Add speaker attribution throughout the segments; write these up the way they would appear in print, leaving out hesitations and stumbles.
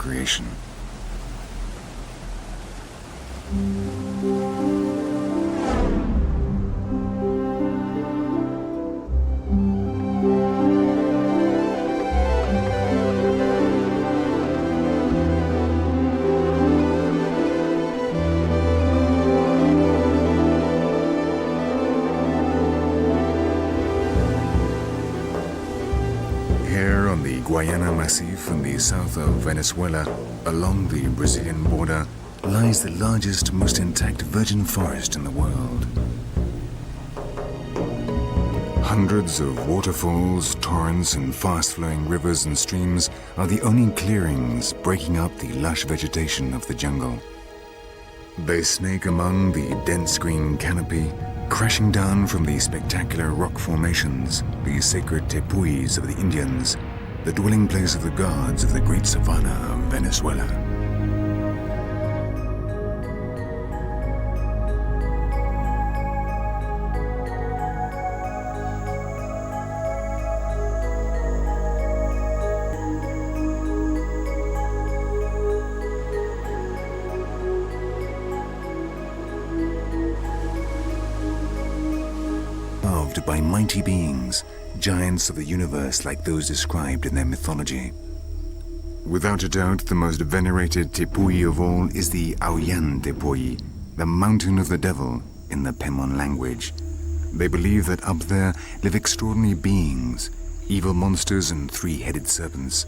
Speaker 1: creation. Here on the Guayana Massif in the south of Venezuela, along the Brazilian border, lies the largest, most intact virgin forest in the world. Hundreds of waterfalls, torrents, and fast-flowing rivers and streams are the only clearings breaking up the lush vegetation of the jungle. They snake among the dense green canopy, crashing down from the spectacular rock formations, the sacred tepuis of the Indians, the dwelling place of the gods of the great savanna of Venezuela. By mighty beings, giants of the universe like those described in their mythology. Without a doubt, the most venerated tepui of all is the Auyan Tepui, the mountain of the devil in the Pemon language. They believe that up there live extraordinary beings, evil monsters and three-headed serpents.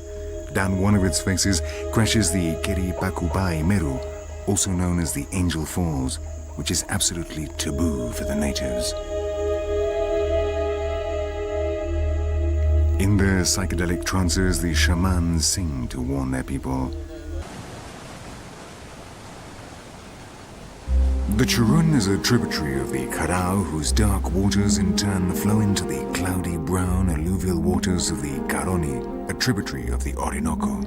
Speaker 1: Down one of its faces crashes the Keripakupai Meru, also known as the Angel Falls, which is absolutely taboo for the natives. In their psychedelic trances, the shamans sing to warn their people. The Churun is a tributary of the Carao, whose dark waters in turn flow into the cloudy brown alluvial waters of the Caroni, a tributary of the Orinoco.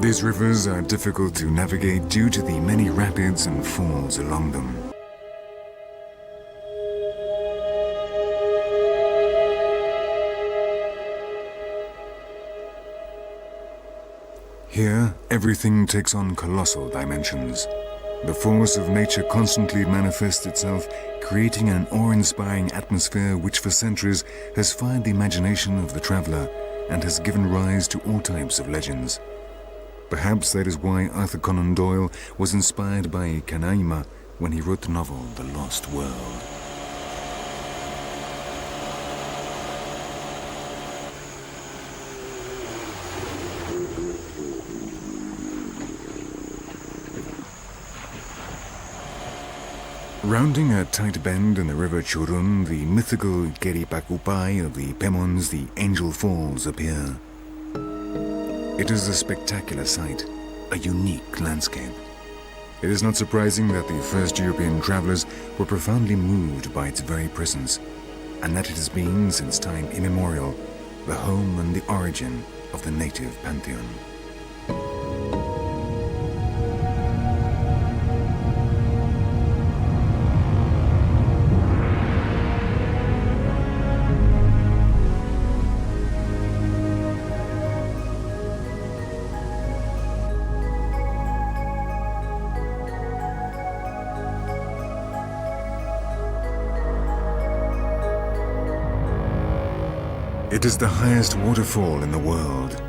Speaker 1: These rivers are difficult to navigate due to the many rapids and falls along them. Here, everything takes on colossal dimensions. The force of nature constantly manifests itself, creating an awe-inspiring atmosphere which for centuries has fired the imagination of the traveler and has given rise to all types of legends. Perhaps that is why Arthur Conan Doyle was inspired by Canaima when he wrote the novel The Lost World. Rounding a tight bend in the river Churun, the mythical Keripakupai of the Pemons, the Angel Falls, appear. It is a spectacular sight, a unique landscape. It is not surprising that the first European travelers were profoundly moved by its very presence, and that it has been, since time immemorial, the home and the origin of the native pantheon. It is the highest waterfall in the world.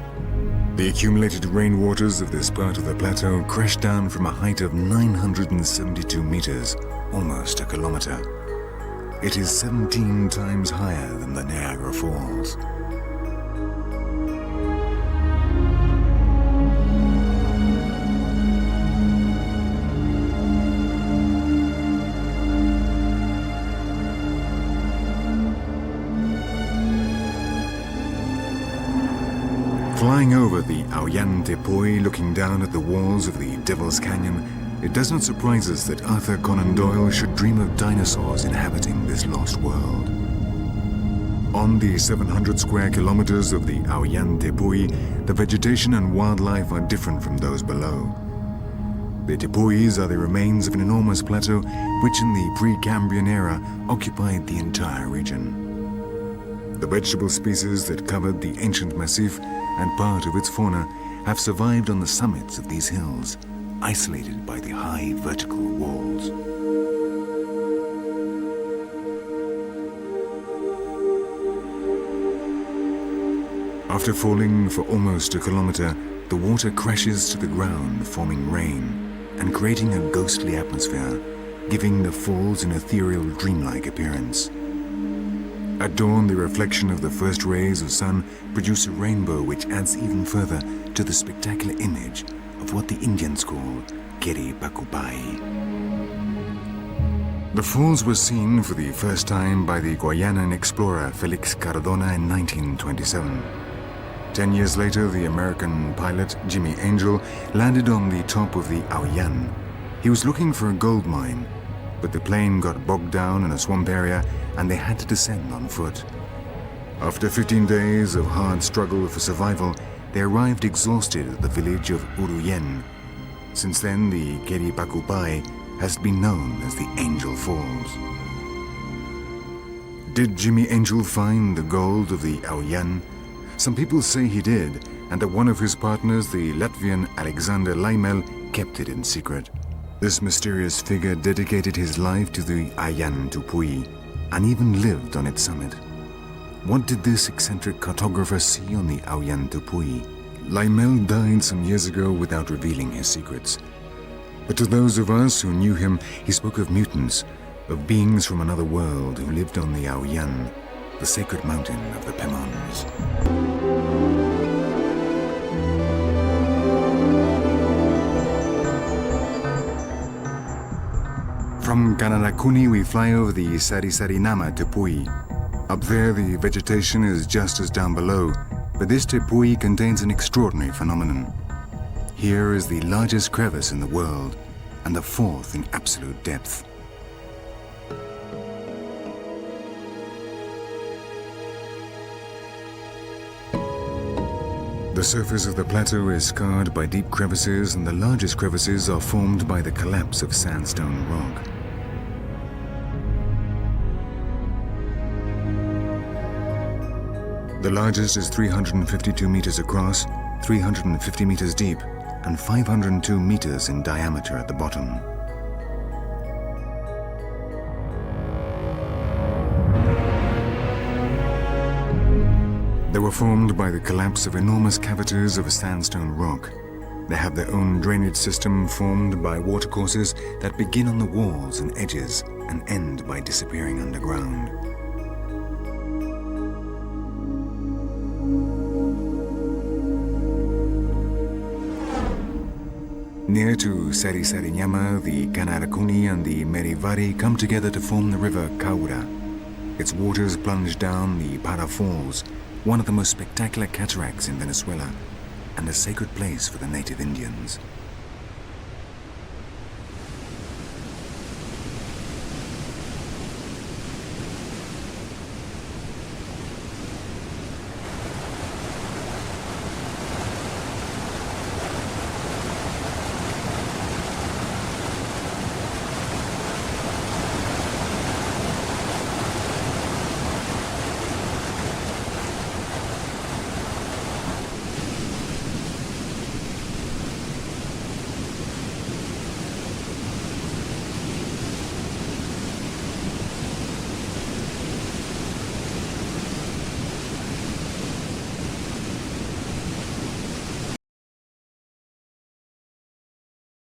Speaker 1: The accumulated rainwaters of this part of the plateau crash down from a height of 972 meters, almost a kilometer. It is 17 times higher than the Niagara Falls. Flying over the Auyan Tepui, looking down at the walls of the Devil's Canyon, It does not surprise us that Arthur Conan Doyle should dream of dinosaurs inhabiting this lost world. On the 700 square kilometers of the Aoyan Tepui, the vegetation and wildlife are different from those below. The Tepuis are the remains of an enormous plateau which in the Precambrian era occupied the entire region. The vegetable species that covered the ancient massif and part of its fauna have survived on the summits of these hills, isolated by the high vertical walls. After falling for almost a kilometer, the water crashes to the ground, forming rain and creating a ghostly atmosphere, giving the falls an ethereal, dreamlike appearance. At dawn, the reflection of the first rays of sun produce a rainbow which adds even further to the spectacular image of what the Indians call Keri Pakupai. The falls were seen for the first time by the Guyanan explorer Felix Cardona in 1927. 10 years later, the American pilot Jimmy Angel landed on the top of the Aoyan. He was looking for a gold mine, but the plane got bogged down in a swamp area and they had to descend on foot. After 15 days of hard struggle for survival, they arrived exhausted at the village of Uruyen. Since then, the Keri Pakupai has been known as the Angel Falls. Did Jimmy Angel find the gold of the Aoyan? Some people say he did, and that one of his partners, the Latvian Alexander Laimel, kept it in secret. This mysterious figure dedicated his life to the Aoyan Tepui and even lived on its summit. What did this eccentric cartographer see on the Aoyan Tepui? Laimel died some years ago without revealing his secrets. But to those of us who knew him, he spoke of mutants, of beings from another world who lived on the Aoyan, the sacred mountain of the Pemons. From Kanarakuni, we fly over the Sarisarinama Tepui. Up there, the vegetation is just as down below, but this Tepui contains an extraordinary phenomenon. Here is the largest crevice in the world, and the fourth in absolute depth. The surface of the plateau is scarred by deep crevices, and the largest crevices are formed by the collapse of sandstone rock. The largest is 352 meters across, 350 meters deep, and 502 meters in diameter at the bottom. They were formed by the collapse of enormous cavities of sandstone rock. They have their own drainage system formed by watercourses that begin on the walls and edges and end by disappearing underground. Near to Sarisarinyama, the Kanarakuni and the Merivari come together to form the river Kaura. Its waters plunge down the Para Falls, one of the most spectacular cataracts in Venezuela, and a sacred place for the native Indians.